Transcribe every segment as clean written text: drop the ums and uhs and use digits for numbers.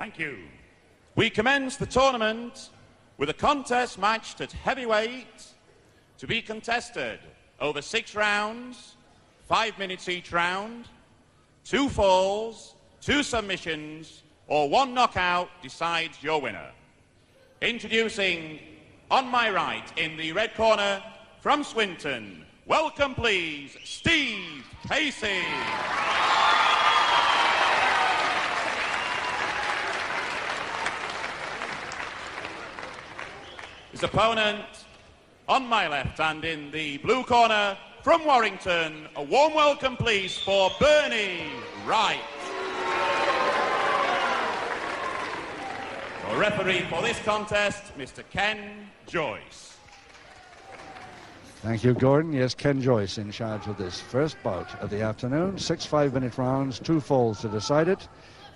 Thank you. We commence the tournament with a contest matched at heavyweight to be contested over 6 rounds, 5 minutes each round, 2 falls, 2 submissions, or 1 knockout decides your winner. Introducing on my right in the red corner from Swinton, welcome please, Steve Casey. His opponent on my left, and in the blue corner from Warrington, a warm welcome please for Bernie Wright. Your referee for this contest, Mr. Ken Joyce. Thank you, Gordon. Yes, Ken Joyce in charge of this first bout of the afternoon. 6 5-minute rounds, 2 falls to decide it.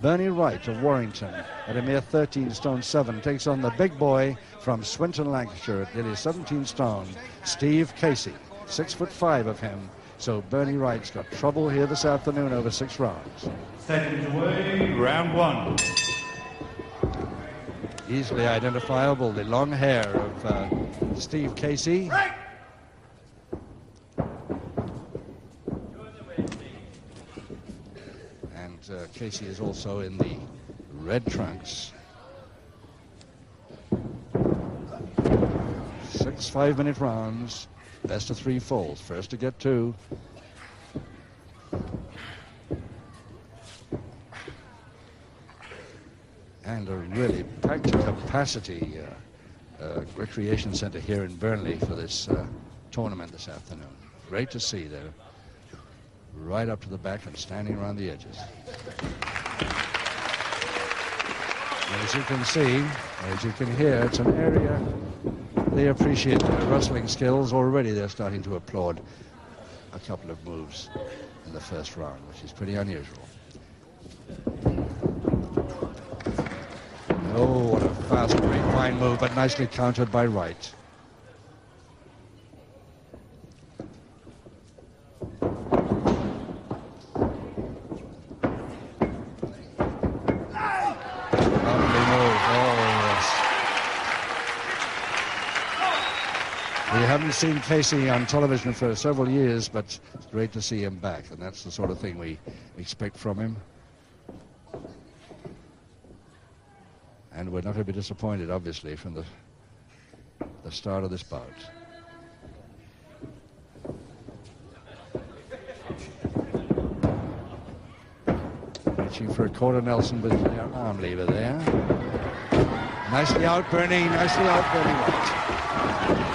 Bernie Wright of Warrington, at a mere 13 stone 7, takes on the big boy from Swinton, Lancashire, at nearly 17 stone, Steve Casey, 6'5" of him. So Bernie Wright's got trouble here this afternoon over 6 rounds. Seconds away, round 1. Easily identifiable, the long hair of Steve Casey. Casey is also in the red trunks. 6 5-minute rounds, best of 3 falls, first to get 2. And a really packed capacity recreation center here in Burnley for this tournament this afternoon. Great to see there. Right up to the back and standing around the edges. And as you can see, as you can hear, it's an area they appreciate their wrestling skills. Already they're starting to applaud a couple of moves in the first round, which is pretty unusual. Oh, what a fast, great, fine move, but nicely countered by Wright. We haven't seen Casey on television for several years, but it's great to see him back, and that's the sort of thing we expect from him. And we're not going to be disappointed, obviously, from the start of this bout. Reaching for a quarter Nelson with the arm lever there. Nicely out, Bernie Wright.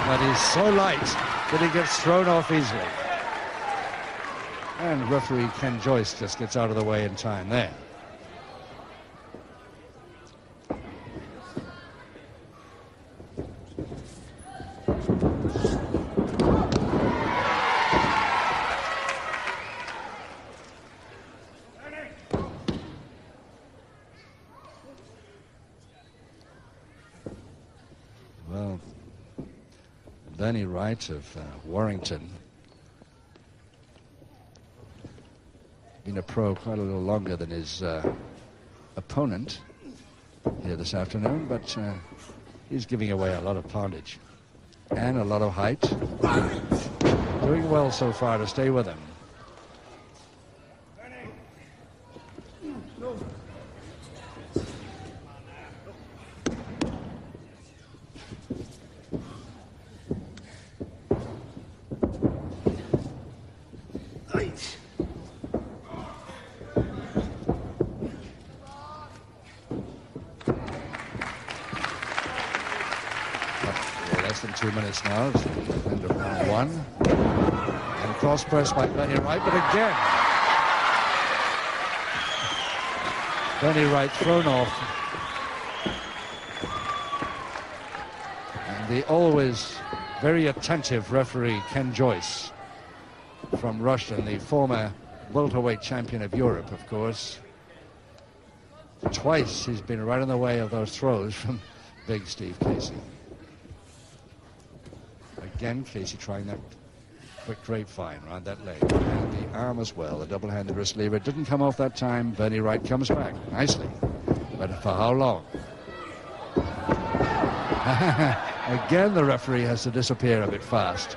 But he's so light that he gets thrown off easily. And referee Ken Joyce just gets out of the way in time there. Well, Bernie Wright of Warrington, been a pro quite a little longer than his opponent here this afternoon, but he's giving away a lot of poundage and a lot of height. Doing well so far to stay with him. Less than 2 minutes now. It's the end of round 1. And cross press by Bernie Wright, but again, Bernie Wright thrown off. And the always very attentive referee Ken Joyce from Rushden, the former welterweight champion of Europe, of course. Twice he's been right in the way of those throws from big Steve Casey. Again, Casey trying that quick grapevine around that leg. And the arm as well, the double-handed wrist lever. It didn't come off that time. Bernie Wright comes back nicely. But for how long? Again, the referee has to disappear a bit fast.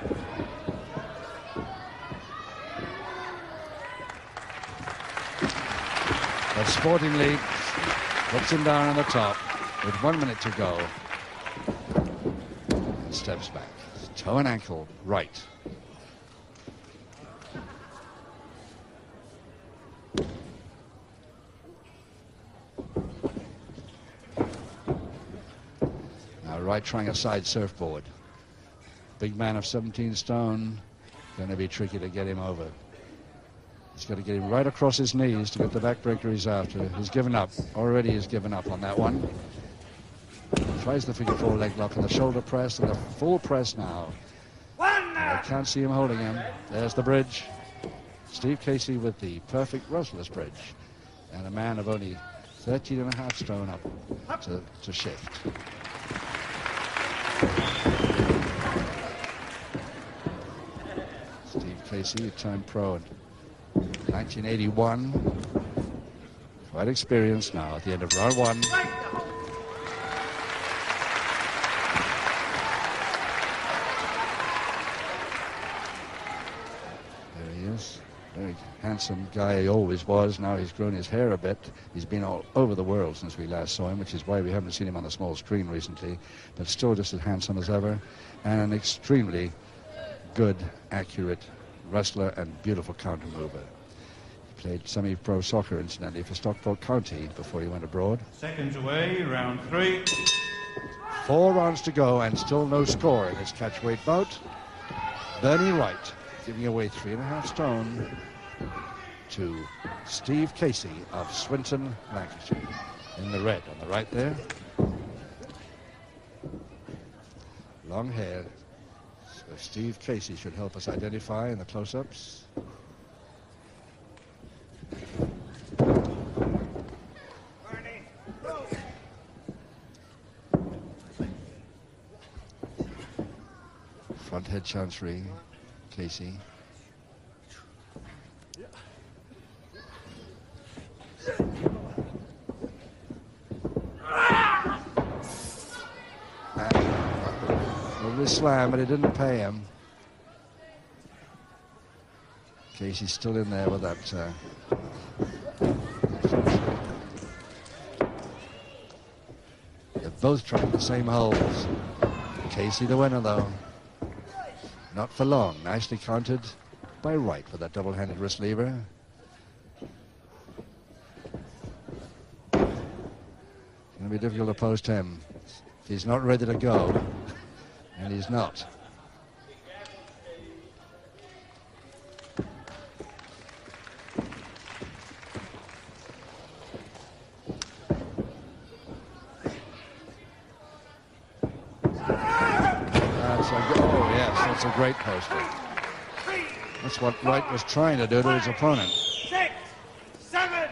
But Sporting League puts him down on the top with 1 minute to go. And steps back. Toe and ankle, right. Now Wright trying a side surfboard. Big man of 17 stone. Going to be tricky to get him over. He's got to get him right across his knees to get the backbreaker he's after. He's given up. Already he's given up on that one. Tries the figure 4 leg lock and the shoulder press and the full press now. I can't see him holding him. There's the bridge. Steve Casey with the perfect rossless bridge. And a man of only 13.5 stone up to shift. Steve Casey, turned pro in 1981. Quite experienced now at the end of round 1. There he is. Very handsome guy he always was. Now he's grown his hair a bit. He's been all over the world since we last saw him, which is why we haven't seen him on the small screen recently. But still just as handsome as ever. And an extremely good, accurate wrestler and beautiful counter mover. He played semi-pro soccer, incidentally, for Stockport County before he went abroad. Seconds away, round 3. 4 rounds to go and still no score in this catchweight bout. Bernie Wright giving away 3.5 stone to Steve Casey of Swinton, Lancashire. In the red on the right there. Long hair. So Steve Casey should help us identify in the close-ups. Front head chancery, Casey. Lovely slam, but it didn't pay him. Casey's still in there with that. They're both trying the same holds. Casey the winner, though. Not for long. Nicely countered by Wright with that double-handed wrist lever. It's going to be difficult to post him. He's not ready to go, and he's not. That's a great poster. That's what Wright was trying to do to his opponent. 6, 7.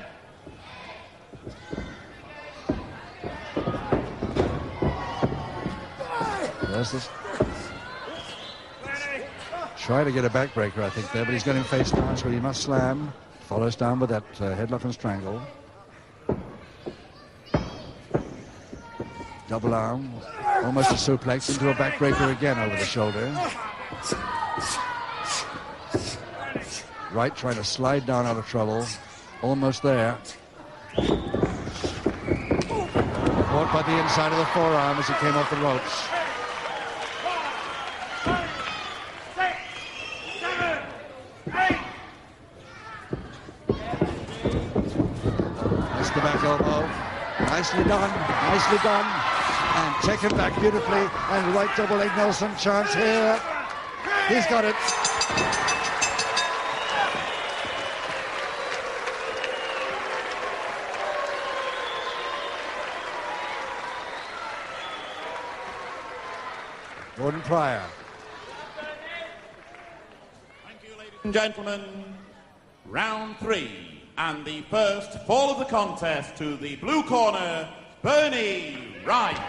There's this. Try to get a backbreaker, I think, there, but he's got him face down, so he must slam. Follows down with that headlock and strangle. Double arm. Almost a suplex into a backbreaker again over the shoulder. Wright trying to slide down out of trouble. Almost there. Caught by the inside of the forearm as he came off the ropes. 6, 7, 8. Missed the back elbow. Nicely done. Nicely done. And taken back beautifully. And Wright double leg Nelson chance here. He's got it. Gordon Pryor. Thank you, ladies and gentlemen. Round 3. And the first fall of the contest to the blue corner, Bernie Wright.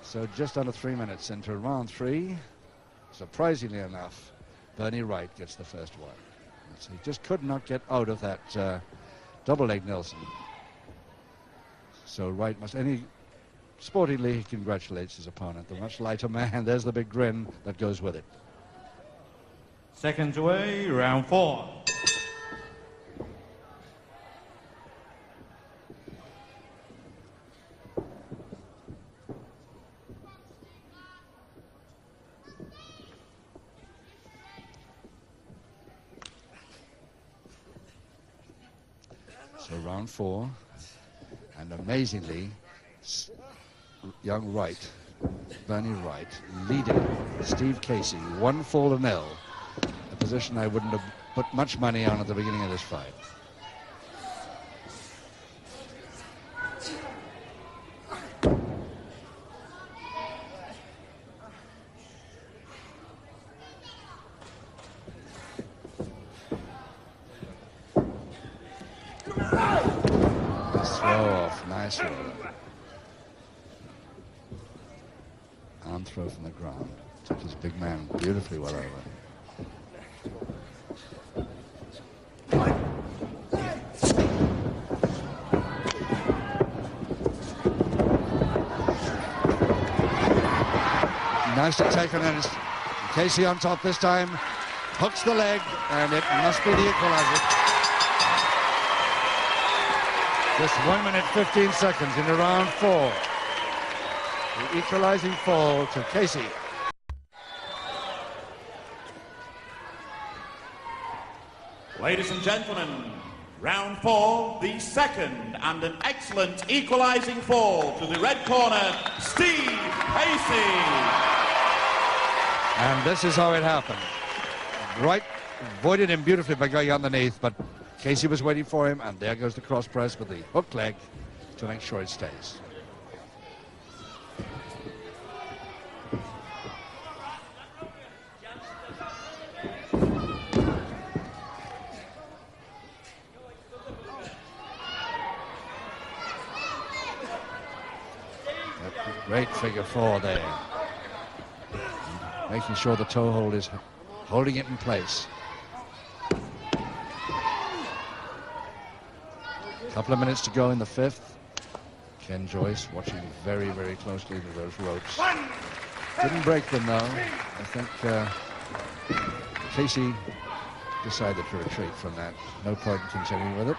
So just under 3 minutes into round 3. Surprisingly enough, Bernie Wright gets the first one. So he just could not get out of that double leg Nelson. So Wright must, and he sportingly he congratulates his opponent, the much lighter man. There's the big grin that goes with it. Seconds away, round 4. So round 4, and amazingly, young Wright, Bernie Wright, leading Steve Casey 1-0, a position I wouldn't have put much money on at the beginning of this fight. Nice roll. Arm throw from the ground. Took his big man beautifully well over. Nicely taken, and Casey on top this time. Hooks the leg, and it must be the equalizer. Just 1 minute 15 seconds into round 4. The equalizing fall to Casey. Ladies and gentlemen, round 4, the second and an excellent equalizing fall to the red corner, Steve Casey. And this is how it happened. Wright avoided him beautifully by going underneath, but Casey was waiting for him, and there goes the cross press with the hook leg to make sure it stays. Great figure 4 there. Making sure the toe hold is holding it in place. Couple of minutes to go in the 5th. Ken Joyce watching very, very closely to those ropes. Didn't break them though. I think Casey decided to retreat from that. No point in continuing with it.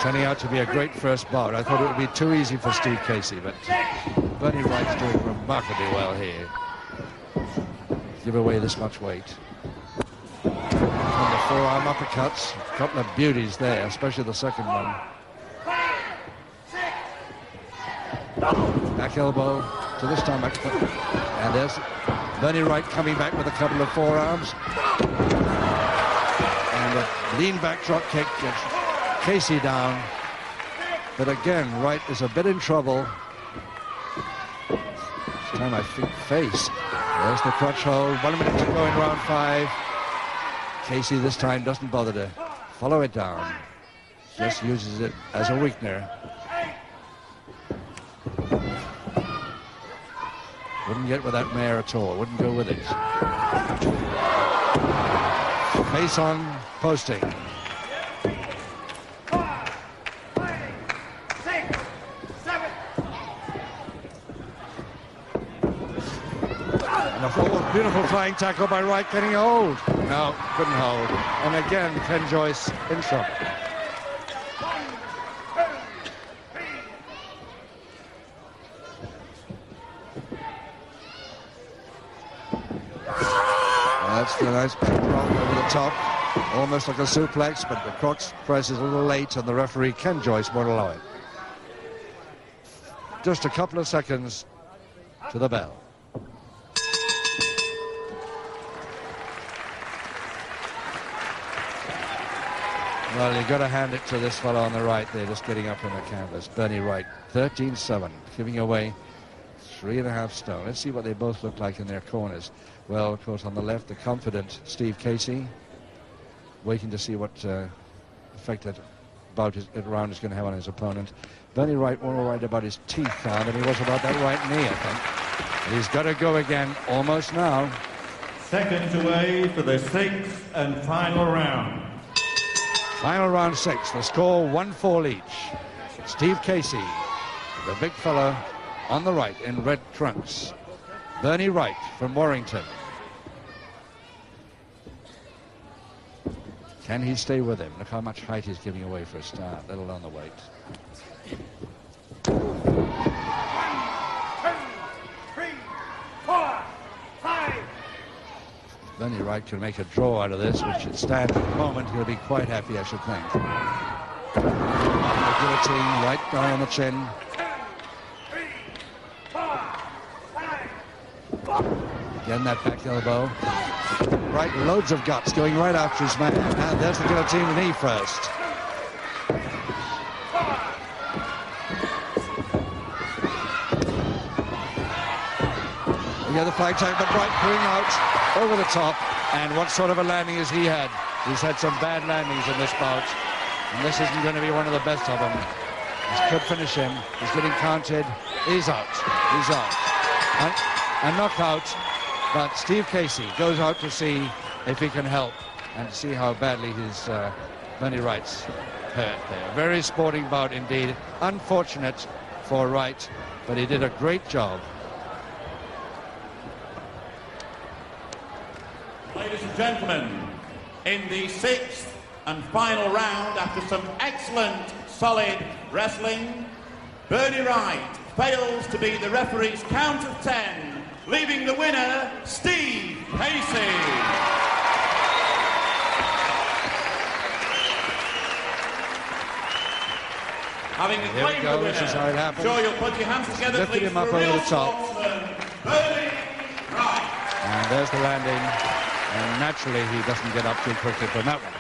Turning out to be a great first bout. I thought it would be too easy for Steve Casey, but Bernie Wright's doing remarkably well here. Give away this much weight. From the forearm uppercuts, a couple of beauties there, especially the second one. Back elbow to this time, and there's Bernie Wright coming back with a couple of forearms. And a lean back drop kick gets Casey down. But again, Wright is a bit in trouble. This time I think face. There's the crutch hold. 1 minute to go in round 5. Casey this time doesn't bother to follow it down. Just uses it as a weakener. Wouldn't get with that mare at all. Wouldn't go with it. Face on posting. Beautiful flying tackle by Wright, getting a hold. No, couldn't hold. And again, Ken Joyce in trouble. That's the nice back drop over the top. Almost like a suplex, but the cross press is a little late, and the referee, Ken Joyce, won't allow it. Just a couple of seconds to the bell. Well, you've got to hand it to this fellow on the right there, just getting up in the canvas. Bernie Wright, 13-7, giving away 3.5 stone. Let's see what they both look like in their corners. Well, of course, on the left, the confident Steve Casey, waiting to see what effect that round is going to have on his opponent. Bernie Wright more worried about his teeth now than he was about that right knee, I think. But he's got to go again, almost now. Seconds away for the 6th and final round. Final round 6, the score 1-4 each. Steve Casey, the big fellow on the right in red trunks. Bernie Wright from Warrington. Can he stay with him? Look how much height he's giving away for a start, let alone the weight. 1, 2, 3, 4, 5. Bernie Wright can make a draw out of this, which at stand at the moment he'll be quite happy, I should think. The guillotine right down on the chin. 2, 3, 4, 5. Again, that back elbow. Right, loads of guts going right after his man. And there's the guillotine knee first. The other flag tag, but Wright pulling out over the top. And what sort of a landing has he had? He's had some bad landings in this bout. And this isn't going to be one of the best of them. This could finish him. He's getting counted. He's out. He's out. A knockout. But Steve Casey goes out to see if he can help and see how badly his Bernie Wright's hurt there. Very sporting bout indeed. Unfortunate for Wright, but he did a great job. Ladies and gentlemen, in the 6th and final round, after some excellent, solid wrestling, Bernie Wright fails to beat the referee's count of 10, leaving the winner, Steve Casey. Having acclaimed the winner, sure you'll put your hands together, Lifted please, him up for a over real the top. sportsman, Bernie Wright. And there's the landing. And naturally, he doesn't get up too quickly from that one.